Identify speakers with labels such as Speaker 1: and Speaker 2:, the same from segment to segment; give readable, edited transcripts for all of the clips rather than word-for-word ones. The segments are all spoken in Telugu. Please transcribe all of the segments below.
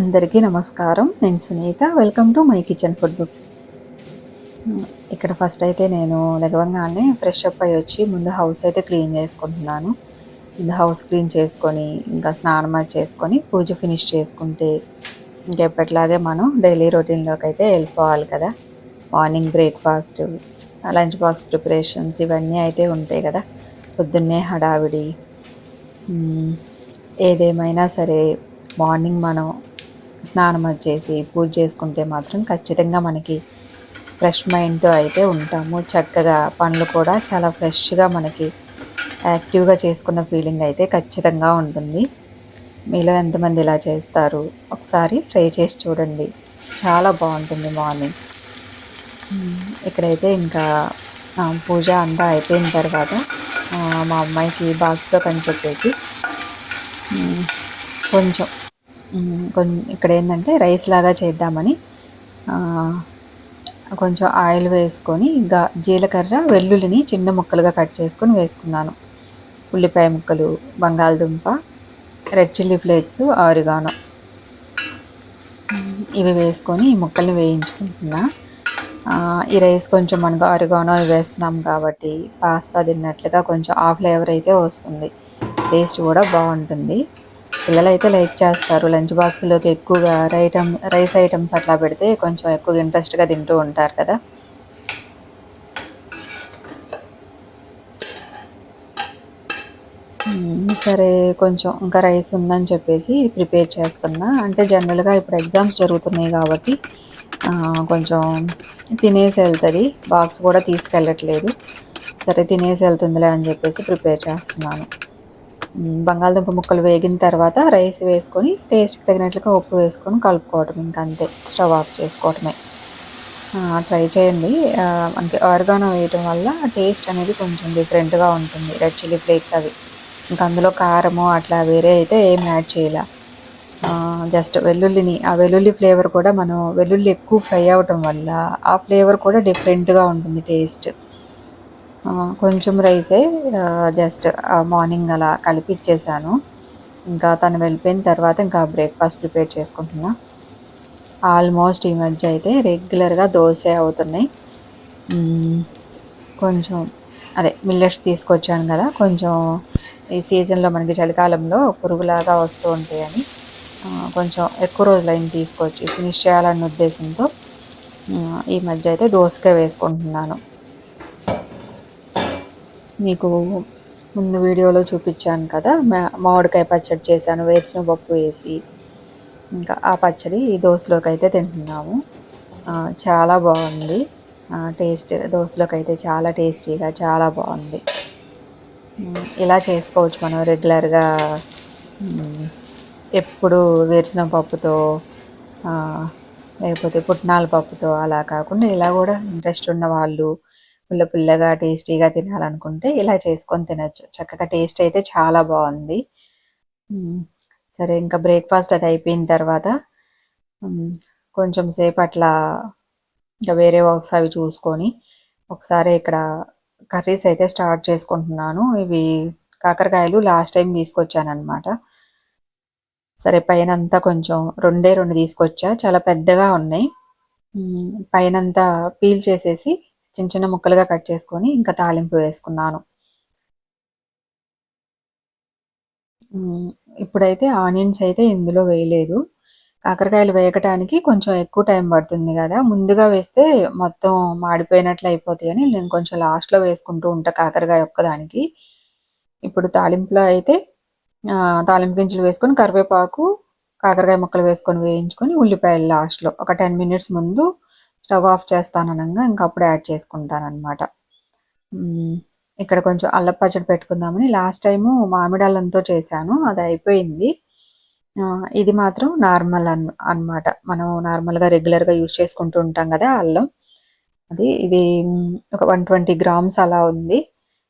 Speaker 1: అందరికీ నమస్కారం. నేను Sunitha. Welcome to my kitchen food book. ఇక్కడ ఫస్ట్ అయితే నేను లెగవంగానే ఫ్రెష్ అప్ అయ్యి వచ్చి ముందు హౌస్ అయితే క్లీన్ చేసుకుంటున్నాను. ముందు హౌస్ క్లీన్ చేసుకొని ఇంకా స్నానం అది చేసుకొని పూజ ఫినిష్ చేసుకుంటే ఇంకెప్పటిలాగే మనం డైలీ రొటీన్లోకి అయితే వెళ్ళిపోవాలి కదా. Morning breakfast, lunch box preparations ఇవన్నీ అయితే ఉంటాయి కదా. పొద్దున్నే హడావిడి. ఏదేమైనా సరే మార్నింగ్ మనం స్నానం చేసి పూజ చేసుకుంటే మాత్రం ఖచ్చితంగా మనకి ఫ్రెష్ మైండ్తో అయితే ఉంటాము. చక్కగా పనులు కూడా చాలా ఫ్రెష్గా మనకి యాక్టివ్గా చేసుకున్న ఫీలింగ్ అయితే ఖచ్చితంగా ఉంటుంది. మీలో ఎంతమంది ఇలా చేస్తారు? ఒకసారి ట్రై చేసి చూడండి, చాలా బాగుంటుంది మార్నింగ్. ఇక్కడైతే ఇంకా పూజ అంతా అయిపోయిన తర్వాత మా అమ్మాయికి బాక్స్లో కని చెప్పేసి కొంచెం ఇక్కడ ఏంటంటే రైస్ లాగా చేద్దామని కొంచెం ఆయిల్ వేసుకొని జీలకర్ర వెల్లుల్లిని చిన్న ముక్కలుగా కట్ చేసుకొని వేసుకున్నాను. ఉల్లిపాయ ముక్కలు, బంగాళదుంప, రెడ్ చిల్లీ ఫ్లేక్స్, ఆరిగానో ఇవి వేసుకొని ఈ ముక్కల్ని వేయించుకుంటున్నా. ఈ రైస్ కొంచెం మనకు ఆరిగానో వేస్తున్నాం కాబట్టి పాస్తా తిన్నట్లుగా కొంచెం ఆ ఫ్లేవర్ అయితే వస్తుంది. టేస్ట్ కూడా బాగుంటుంది. పిల్లలు అయితే లైక్ చేస్తారు. లంచ్ బాక్స్లోకి ఎక్కువగా రైస్ ఐటమ్స్ అట్లా పెడితే కొంచెం ఎక్కువగా ఇంట్రెస్ట్గా తింటూ ఉంటారు కదా. సరే కొంచెం ఇంకా రైస్ ఉందని చెప్పేసి ప్రిపేర్ చేస్తున్నా. అంటే జనరల్గా ఇప్పుడు ఎగ్జామ్స్ జరుగుతున్నాయి కాబట్టి కొంచెం తినేసి వెళ్తుంది. బాక్స్ కూడా తీసుకెళ్ళట్లేదు. సరే తినేసి వెళ్తుందిలే అని చెప్పేసి ప్రిపేర్ చేస్తున్నాను. బంగాళదుంప ముక్కలు వేగిన తర్వాత రైస్ వేసుకొని టేస్ట్కి తగినట్లుగా ఉప్పు వేసుకొని కలుపుకోవటం, ఇంకా అంతే. స్టవ్ ఆఫ్ చేసుకోవటమే. ట్రై చేయండి. అంటే ఆరిగానో వేయటం వల్ల టేస్ట్ అనేది కొంచెం డిఫరెంట్గా ఉంటుంది. రెడ్ చిల్లీ ఫ్లేక్స్ అవి, ఇంకా అందులో కారము అట్లా వేరే అయితే ఏం యాడ్ చేయాల. జస్ట్ ఆ వెల్లుల్లి ఫ్లేవర్ కూడా మనం వెల్లుల్లి ఎక్కువ ఫ్రై అవ్వటం వల్ల ఆ ఫ్లేవర్ కూడా డిఫరెంట్గా ఉంటుంది టేస్ట్. కొంచెం రైసే జస్ట్ మార్నింగ్ అలా కలిపి ఇచ్చేసాను. ఇంకా తను వెళ్ళిపోయిన తర్వాత ఇంకా బ్రేక్ఫాస్ట్ ప్రిపేర్ చేసుకుంటున్నా. ఆల్మోస్ట్ ఈ మధ్య అయితే రెగ్యులర్గా దోశ అవుతున్నాయి. కొంచెం మిల్లెట్స్ తీసుకొచ్చాను కదా, కొంచెం ఈ సీజన్లో మనకి చలికాలంలో పురుగులాగా వస్తూ ఉంటాయని కొంచెం ఎక్కువ రోజులైంది తీసుకొచ్చి ఫినిష్ చేయాలన్న ఉద్దేశంతో ఈ మధ్య అయితే దోసకాయ వేసుకుంటున్నాను. మీకు ముందు వీడియోలో చూపించాను కదా, మామిడికాయ పచ్చడి చేశాను వేరుశనగపప్పు వేసి. ఇంకా ఆ పచ్చడి ఈ దోశలోకి అయితే తింటున్నాము. చాలా బాగుంది టేస్ట్. దోశలోకి అయితే చాలా టేస్టీగా చాలా బాగుంది. ఇలా చేసుకోవచ్చు మనం రెగ్యులర్గా. ఎప్పుడు వేరుశనగపప్పుతో లేకపోతే పుట్నాల పప్పుతో అలా కాకుండా ఇలా కూడా ఇంట్రెస్ట్ ఉన్న వాళ్ళు పుల్లగా టేస్టీగా తినాలనుకుంటే ఇలా చేసుకొని తినచ్చు. చక్కగా టేస్ట్ అయితే చాలా బాగుంది. సరే ఇంకా బ్రేక్ఫాస్ట్ అది అయిపోయిన తర్వాత కొంచెం సేపు అట్లా ఇంకా వేరే వర్క్స్ అవి చూసుకొని ఒకసారి ఇక్కడ కర్రీస్ అయితే స్టార్ట్ చేసుకుంటున్నాను. ఇవి కాకరకాయలు లాస్ట్ టైం తీసుకొచ్చాను అనమాట. సరే పైనంతా కొంచెం రెండు తీసుకొచ్చా, చాలా పెద్దగా ఉన్నాయి. పైనంతా పీల్ చేసేసి చిన్న చిన్న ముక్కలుగా కట్ చేసుకొని ఇంకా తాలింపు వేసుకున్నాను. ఇప్పుడైతే ఆనియన్స్ అయితే ఇందులో వేయలేదు. కాకరకాయలు వేగటానికి కొంచెం ఎక్కువ టైం పడుతుంది కదా, ముందుగా వేస్తే మొత్తం మాడిపోయినట్లు అయిపోతాయని నేను కొంచెం లాస్ట్లో వేసుకుంటూ ఉంటా కాకరకాయ ఒక్కదానికి. ఇప్పుడు తాలింపులో అయితే తాలింపు గింజలు వేసుకొని కరివేపాకు, కాకరకాయ ముక్కలు వేసుకొని వేయించుకొని ఉల్లిపాయలు లాస్ట్లో ఒక 10 మినిట్స్ ముందు స్టవ్ ఆఫ్ చేస్తాననగా ఇంకా అప్పుడు యాడ్ చేసుకుంటానమాట. ఇక్కడ కొంచెం అల్లం పచ్చడి పెట్టుకుందామని లాస్ట్ టైము మామిడి అల్లంతో చేశాను, అది అయిపోయింది. ఇది మాత్రం నార్మల్ అనమాట. మనం నార్మల్గా రెగ్యులర్గా యూజ్ చేసుకుంటూ ఉంటాం కదా అల్లం, ఇది ఒక 120 గ్రామ్స్ అలా ఉంది.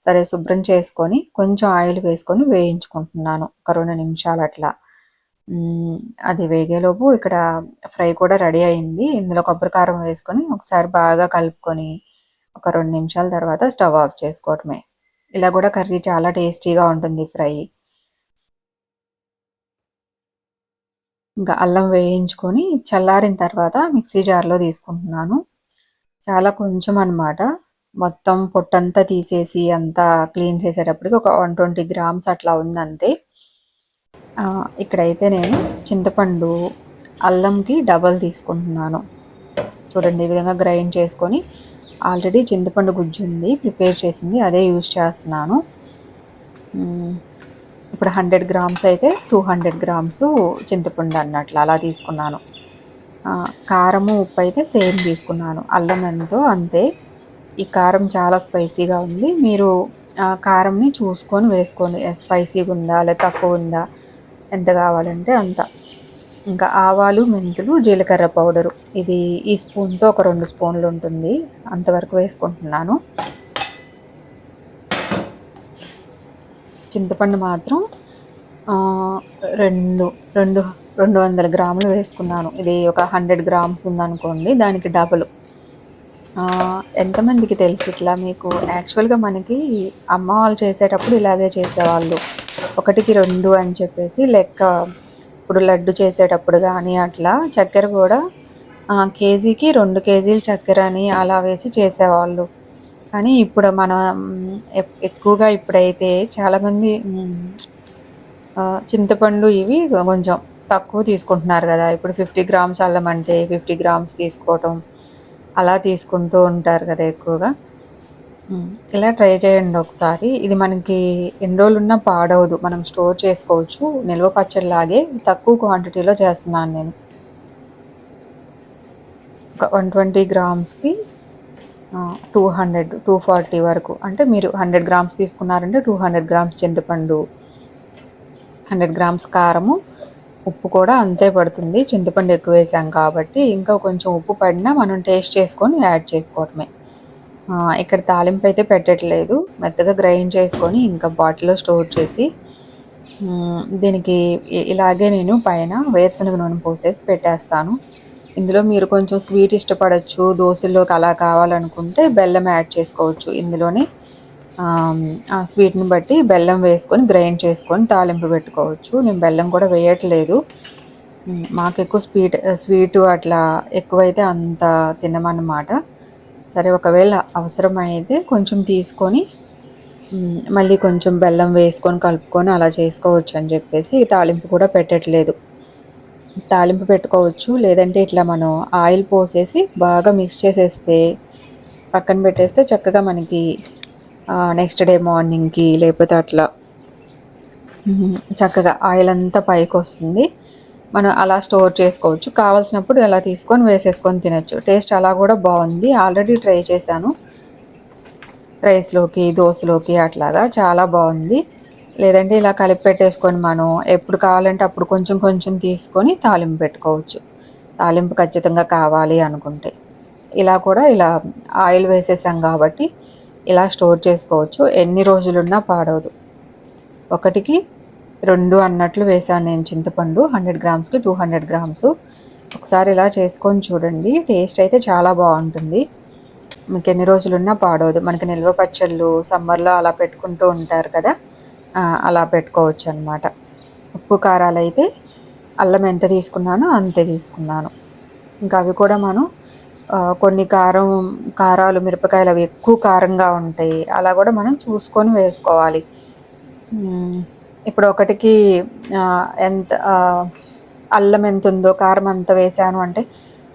Speaker 1: సరే శుభ్రం చేసుకొని కొంచెం ఆయిల్ వేసుకొని వేయించుకుంటున్నాను ఒక 2 నిమిషాలు అట్లా. అది వేగేలోపు ఇక్కడ ఫ్రై కూడా రెడీ అయింది. ఇందులో కొబ్బరి కారం వేసుకొని ఒకసారి బాగా కలుపుకొని ఒక 2 నిమిషాల తర్వాత స్టవ్ ఆఫ్ చేసుకోవటమే. ఇలా కూడా కర్రీ చాలా టేస్టీగా ఉంటుంది ఫ్రై. ఇంకా అల్లం వేయించుకొని చల్లారిన తర్వాత మిక్సీ జార్లో తీసుకుంటున్నాను. చాలా కొంచెం అనమాట. మొత్తం పొట్టంతా తీసేసి అంతా క్లీన్ చేసేటప్పటికి ఒక 120 గ్రామ్స్ అట్లా ఉందంతే. ఇక్కడైతే నేను చింతపండు అల్లంకి డబల్ తీసుకుంటున్నాను. చూడండి ఈ విధంగా గ్రైండ్ చేసుకొని ఆల్రెడీ చింతపండు గుజ్జు ఉంది ప్రిపేర్ చేసింది, అదే యూజ్ చేస్తున్నాను. ఇప్పుడు 100 గ్రామ్స్ అయితే 200 గ్రామ్స్ చింతపండు అన్నట్లు అలా తీసుకున్నాను. కారము ఉప్పు అయితే సేమ్ తీసుకున్నాను, అల్లం ఎంతో అంతే. ఈ కారం చాలా స్పైసీగా ఉంది, మీరు కారంని చూసుకొని వేసుకోండి, స్పైసీగా ఉందా లేదా తక్కువ ఉందా, ఎంత కావాలంటే అంత. ఇంకా ఆవాలు, మెంతులు, జీలకర్ర పౌడరు ఇది ఈ స్పూన్తో ఒక 2 స్పూన్లు ఉంటుంది, అంతవరకు వేసుకుంటున్నాను. చింతపండు మాత్రం రెండు రెండు 200 గ్రాములు వేసుకున్నాను. ఇది ఒక 100 గ్రామ్స్ ఉందనుకోండి, దానికి డబుల్. ఎంతమందికి తెలుసు ఇట్లా మీకు? యాక్చువల్గా మనకి అమ్మ వాళ్ళు చేసేటప్పుడు ఇలాగే చేసేవాళ్ళు, 1కి 2 అని చెప్పేసి లెక్క. ఇప్పుడు లడ్డు చేసేటప్పుడు కానీ అట్లా చక్కెర కూడా కేజీకి 2 కేజీలు చక్కెర అని అలా వేసి చేసేవాళ్ళు. కానీ ఇప్పుడు మనం ఎక్కువగా ఇప్పుడైతే చాలామంది చింతపండు ఇవి కొంచెం తక్కువ తీసుకుంటున్నారు కదా. ఇప్పుడు 50 గ్రామ్స్ అల్లం అంటే 50 గ్రామ్స్ తీసుకోవటం అలా తీసుకుంటూ ఉంటారు కదా ఎక్కువగా. ఇలా ట్రై చేయండి ఒకసారి. ఇది మనకి ఎన్ని రోజులున్నా పాడవదు, మనం స్టోర్ చేసుకోవచ్చు. నిల్వ పచ్చడిలాగే తక్కువ క్వాంటిటీలో చేస్తున్నాను నేను. ఒక 120 గ్రామ్స్కి 240 వరకు, అంటే మీరు 100 గ్రామ్స్ తీసుకున్నారంటే 200 గ్రామ్స్ చింతపండు, 100 గ్రామ్స్ కారము, ఉప్పు కూడా అంతే పడుతుంది. చింతపండు ఎక్కువ వేసాం కాబట్టి ఇంకా కొంచెం ఉప్పు పడినా మనం టేస్ట్ చేసుకొని యాడ్ చేసుకోవటమే. ఇక్కడ తాలింపు అయితే పెట్టట్లేదు, మెత్తగా గ్రైండ్ చేసుకొని ఇంకా బాటిల్లో స్టోర్ చేసి దీనికి ఇలాగే నేను పైన వేరుశనగ నూనె పోసేసి పెట్టేస్తాను. ఇందులో మీరు కొంచెం స్వీట్ ఇష్టపడచ్చు, దోశల్లోకి అలా కావాలనుకుంటే బెల్లం యాడ్ చేసుకోవచ్చు. ఇందులోనే ఆ స్వీట్ని బట్టి బెల్లం వేసుకొని గ్రైండ్ చేసుకొని తాలింపు పెట్టుకోవచ్చు. నేను బెల్లం కూడా వేయట్లేదు, మాకు ఎక్కువ స్వీటు అట్లా ఎక్కువైతే అంత తినమన్నమాట. సరే, ఒకవేళ అవసరమైతే కొంచెం తీసుకొని మళ్ళీ కొంచెం బెల్లం వేసుకొని కలుపుకొని అలా చేసుకోవచ్చు అని చెప్పేసి తాలింపు కూడా పెట్టట్లేదు. తాలింపు పెట్టుకోవచ్చు, లేదంటే ఇట్లా మనం ఆయిల్ పోసేసి బాగా మిక్స్ చేసేస్తే పక్కన పెట్టేస్తే చక్కగా మనకి నెక్స్ట్ డే మార్నింగ్కి లేకపోతే అట్లా చక్కగా ఆయిల్ అంతా పైకి వస్తుంది. మనం అలా స్టోర్ చేసుకోవచ్చు, కావాల్సినప్పుడు అలా తీసుకొని వేసేసుకొని తినచ్చు. టేస్ట్ అలా కూడా బాగుంది, ఆల్రెడీ ట్రై చేశాను. రైస్లోకి, దోశలోకి అట్లాగా చాలా బాగుంది. లేదంటే ఇలా కలిపి పెట్టేసుకొని మనం ఎప్పుడు కావాలంటే అప్పుడు కొంచెం కొంచెం తీసుకొని తాలింపు పెట్టుకోవచ్చు, తాలింపు ఖచ్చితంగా కావాలి అనుకుంటే. ఇలా కూడా ఇలా ఆయిల్ వేసేసాం కాబట్టి ఇలా స్టోర్ చేసుకోవచ్చు, ఎన్ని రోజులున్నా పాడవదు. 1కి 2 అన్నట్లు వేసాను నేను చింతపండు, 100 గ్రామ్స్కి 200 గ్రామ్స్. ఒకసారి ఇలా చేసుకొని చూడండి, టేస్ట్ అయితే చాలా బాగుంటుంది, మీకు ఎన్ని రోజులున్నా పాడవదు. మనకి నిల్వ పచ్చళ్ళు సమ్మర్లో అలా పెట్టుకుంటూ ఉంటారు కదా, అలా పెట్టుకోవచ్చు అనమాట. ఉప్పు కారాలు అయితే అల్లం ఎంత తీసుకున్నానో అంతే తీసుకున్నాను. ఇంకా అవి కూడా మనం కొన్ని కారాలు మిరపకాయలు అవి ఎక్కువ కారంగా ఉంటాయి, అలా కూడా మనం చూసుకొని వేసుకోవాలి. ఇప్పుడు 1కి ఎంత అల్లం ఎంత ఉందో కారం అంత వేసాను అంటే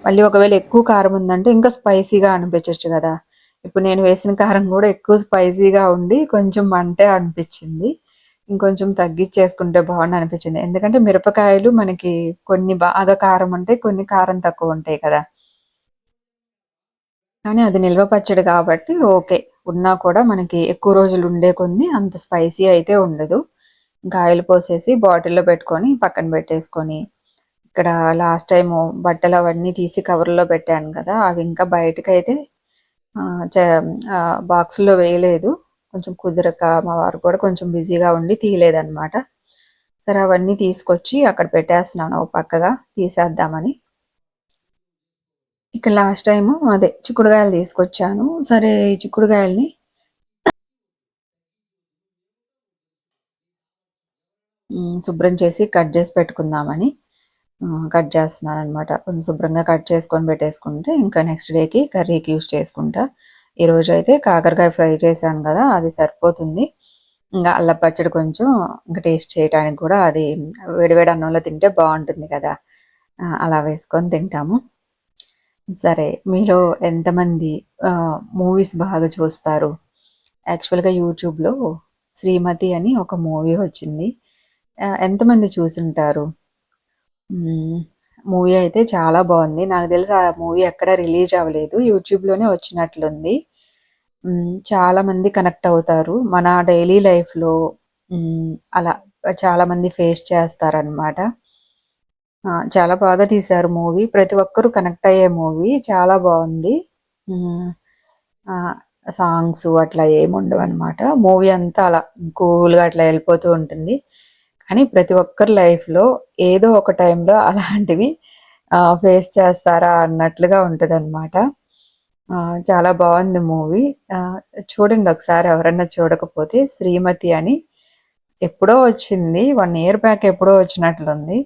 Speaker 1: మళ్ళీ ఒకవేళ ఎక్కువ కారం ఉందంటే ఇంకా స్పైసీగా అనిపించవచ్చు కదా. ఇప్పుడు నేను వేసిన కారం కూడా ఎక్కువ స్పైసీగా ఉండి కొంచెం మంటే అనిపించింది, ఇంకొంచెం తగ్గించేసుకుంటే బాగుండు అనిపించింది. ఎందుకంటే మిరపకాయలు మనకి కొన్ని బాగా కారం ఉంటాయి, కొన్ని కారం తక్కువ ఉంటాయి కదా. కానీ అది నిల్వ పచ్చడి కాబట్టి ఓకే, ఉన్నా కూడా మనకి ఎక్కువ రోజులు ఉండే కొన్ని అంత స్పైసీ అయితే ఉండదు. ఇంకా ఆయిల్ పోసేసి బాటిల్లో పెట్టుకొని పక్కన పెట్టేసుకొని, ఇక్కడ లాస్ట్ టైము బట్టలు అవన్నీ తీసి కవర్లో పెట్టాను కదా, అవి ఇంకా బయటకైతే బాక్సుల్లో వేయలేదు, కొంచెం కుదరక మా వారు కూడా కొంచెం బిజీగా ఉండి తీయలేదన్నమాట. సరే, అవన్నీ తీసుకొచ్చి అక్కడ పెట్టేస్తున్నాను పక్కగా తీసేద్దామని. ఇక్కడ లాస్ట్ టైము అదే చిక్కుడుకాయలు తీసుకొచ్చాను. సరే, ఈ చిక్కుడుకాయల్ని శుభ్రం చేసి కట్ చేసి పెట్టుకుందామని కట్ చేస్తున్నాననమాట. కొంచెం శుభ్రంగా కట్ చేసుకొని పెట్టేసుకుంటే ఇంకా నెక్స్ట్ డేకి కర్రీకి యూజ్ చేసుకుంటా. ఈరోజైతే కాకరకాయ ఫ్రై చేశాను కదా! అది సరిపోతుంది. ఇంగా అల్లం పచ్చడి కొంచెం ఇంక టేస్ట్ చేయటానికి కూడా అది వేడి వేడి అన్నంలో తింటే బావుంటుంది కదా! అలా వేసుకొని తింటాము. సరే మీలో ఎంతమంది మూవీస్ బాగా చూస్తారు? యాక్చువల్‌గా యూట్యూబ్‌లో 'శ్రీమతి' అని ఒక మూవీ వచ్చింది. ఎంతమంది చూసుంటారు? హ్మ్. మూవీ అయితే చాలా బావుంది. నాకు తెలిసి ఆ మూవీ ఎక్కడ రిలీజ్ అవ్వలేదు. యూట్యూబ్‌లోనే వచ్చినట్లుంది. చాలామంది కనెక్ట్ అవుతారు. మన డైలీ లైఫ్‌లో అలా చాలామంది ఫేస్ చేస్తారనమాట. చాలా బాగా తీశారు మూవీ. ప్రతి ఒక్కరు కనెక్ట్ అయ్యే మూవీ. చాలా బావుంది. హ్మ్. ఆహ్, సాంగ్సు అట్లా ఏముండవనమాట. మూవీ అంతా అలా కూల్‌గా అట్లా ఎళ్ళిపోతూ ఉంటుంది. కానీ ప్రతి ఒక్కరి లైఫ్‌లో ఏదో ఒక టైంలో అలాంటివి ఫేస్ చేస్తారా అన్నట్లుగా ఉంటదనమాట. చాలా బావుంది మూవీ. ఆహ్, చూడండి ఒకసారి ఎవరన్నా చూడకపోతే 'శ్రీమతి' అని ఎప్పుడో వచ్చింది. 1 ఇయర్ బ్యాక్ ఎప్పుడో వచ్చినట్లుంది.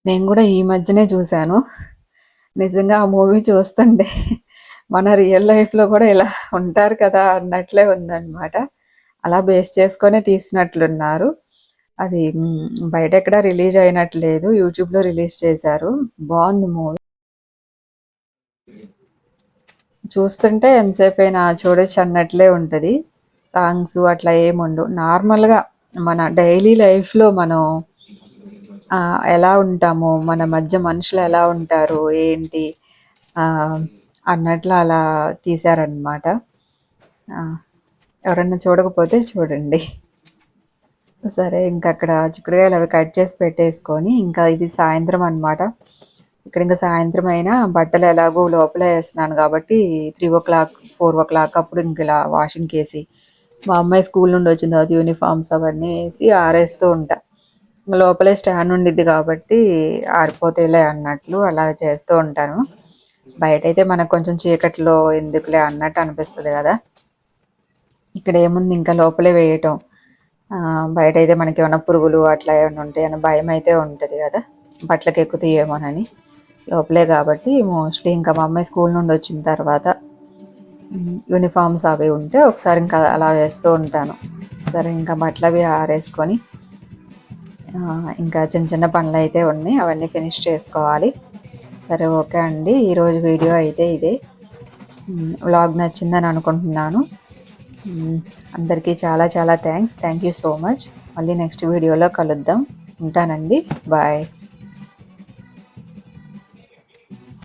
Speaker 1: నేను గూడా ఈ మధ్యనే చూసాను. నిజంగా ఆ మూవీ చూస్తుంటే మన రియల్ లైఫ్‌లో కూడా ఇలా ఉంటారు కదా! అన్నట్లే ఉందనమాట. అలా బేస్ చేసుకొనే తీసినట్లున్నారు. అది బయటెక్కడ రిలీజ్ అయినట్టు లేదు. యూట్యూబ్‌లో రిలీజ్ చేశారు. బావుంది మూవీ. చూస్తుంటే ఎంతసేపైనా చూడొచ్చు అన్నట్లే ఉంటది. సాంగ్స్ అట్లా ఏముండవు. నార్మల్‌గా మన డైలీ లైఫ్‌లో మనం ఎలా ఉంటాము, మన మధ్య మనుషులు ఎలా ఉంటారు, ఏంటి ఆహ్, అన్నట్లు అలా తీశారనమాట. ఎవరన్నా చూడకపోతే చూడండి. సరే ఇంకక్కడ చిక్కుడుగాయలు అవి కట్ చేసి పెట్టేసుకొని, ఇంకా ఇది సాయంత్రం అనమాట. ఇక్కడ ఇంక సాయంత్రం అయినా బట్టలు ఎలాగో లోపలే ఏస్తున్నాను కాబట్టి 3:00, 4:00 అప్పుడు ఇంక ఇలా వాషింగ్‌కేసి, మా అమ్మాయి స్కూల్ నుండి వచ్చిన తర్వాత యూనిఫార్మ్స్ అవన్నీ వేసి ఆరేస్తూ ఉంటా. లోపలే స్టాండ్ ఉండిద్ది కాబట్టి ఆరిపోతాయిలే అన్నట్లు అలా చేస్తూ ఉంటాను. బయటైతే మనకు కొంచెం చీకట్లో ఎందుకులే అన్నట్టు అనిపిస్తది గదా! ఇక్కడేముంది ఇంకా లోపలే వేయటం. బయటైతే మనకేమన్నా పురుగులు అట్లా ఏమన్నా ఉంటాయన్న భయమైతే ఉంటది గదా! బట్టలకెక్కుతాయేమోనని. లోపలే గాబట్టి మోస్ట్‌లీ ఇంకా మా అమ్మాయి స్కూల్ నుండొచ్చిన తర్వాత యూనిఫార్మ్స్ అవి ఉంటే ఒకసారి ఇంకా అలా వేస్తూ ఉంటాను. సరే ఇంకా బట్టలవి ఆరేసుకొని ఇంకా చిన్న చిన్న పనులైతే ఉన్నాయి. అవన్నీ ఫినిష్ చేసుకోవాలి. సరే ఓకే అండి. ఈరోజు వీడియో అయితే ఇదే. వ్లాగ్ నచ్చిందని అనుకుంటున్నాను. అందరికీ చాలా చాలా thanks. Thank you so much. మళ్ళీ నెక్స్ట్ వీడియోలో కలుద్దాం. ఉంటానండి. బాయ్.